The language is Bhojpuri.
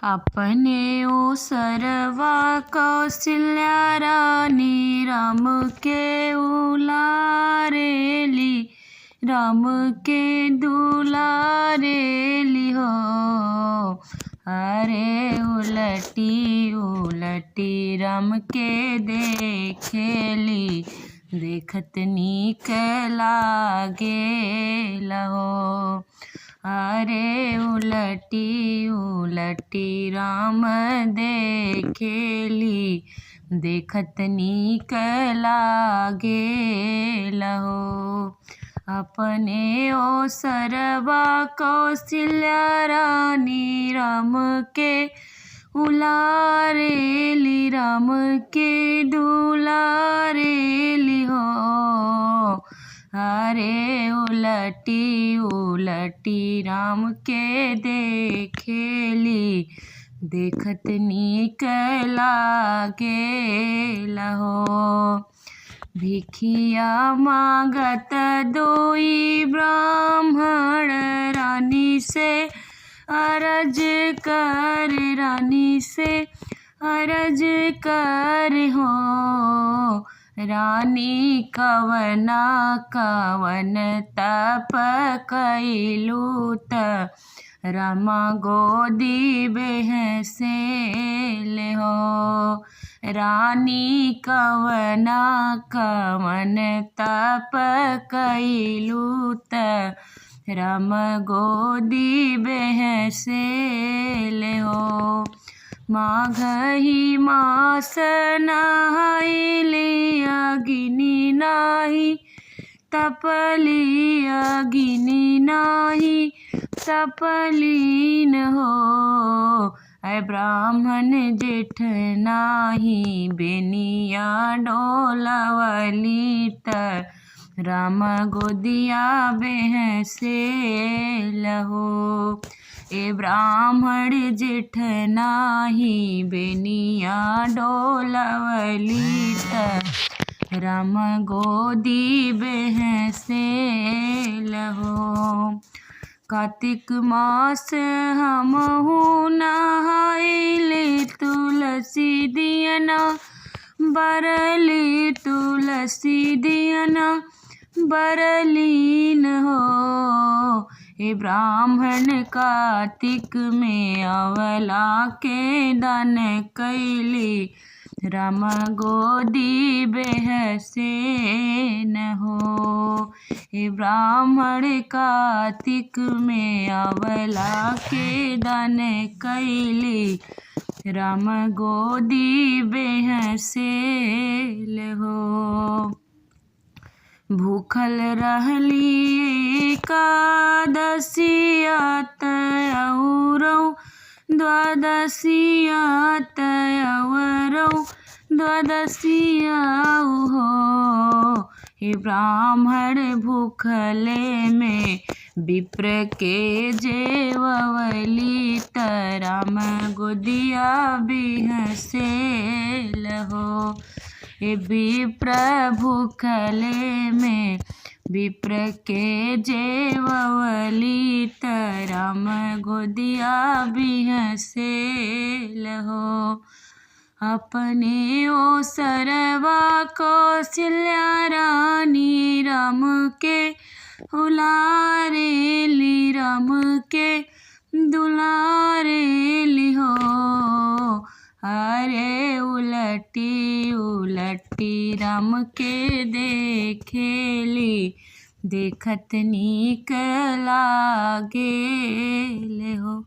अपने ओ सरवा कौशल्या रानी राम के उलारेली, राम के दुलारेली हो। अरे उलटी उलटी राम के देखेली, देखत नीक लागेला हो। अरे उलटी उलटी राम देखेली, देखत नीक लागेला हो। अपने ओ सरवा कौशल्या रानी राम के उलारेली, राम के दुलारेली हो। अरे उलटी उलटी राम के देखेली, देखत नीक लागेला हो। भिखिया मांगत दोई ब्राह्मण रानी से अरज कर, रानी से अरज कर हो। रानी कवना कवन तप कैलू त रामा गोदी बेहसेल हो। रानी कवना कवन तप कैलू त राम गोदी बेहसेल हो। माघही मास नहाइली अग्नि नाही तपली, अग्नि नाही तपलीन हो। ऐ ब्राह्मण जेठ नाही बेनिया डोलावली त राम गोदिया बेहसेल हो। ए ब्राह्मण जेठ नाही बेनिया डोलावली त राम गोदी बेहसेल हो। कार्तिक मास हमहु नहाइली तुलसी दियना बरली, तुलसी दियना बरलीन हो। हे ब्राह्मण कार्तिक में अवला के दान कैली, राम गोदी बेहसेन हो। हे ब्राह्मण कार्तिक में अवला के दान कैली, राम गोदी बेहसेल हो। भूखल रहली एकादशिया तयौरौ द्वादशिया तयौरौ द्वादशिया हो। हे ब्राह्मण भूखले में विप्र के जेवली त राम गोदिया बेहसेल हो। हे विप्र भूखले में विप्र के जेवली त राम गोदिया बेहसेल हो। अपने ओ सरवा कौशल्या रानी राम के उलारेली, राम के दुलारेली हो। अरे उलटी उलटी राम के देखेली, देखत नीक लागेल हो।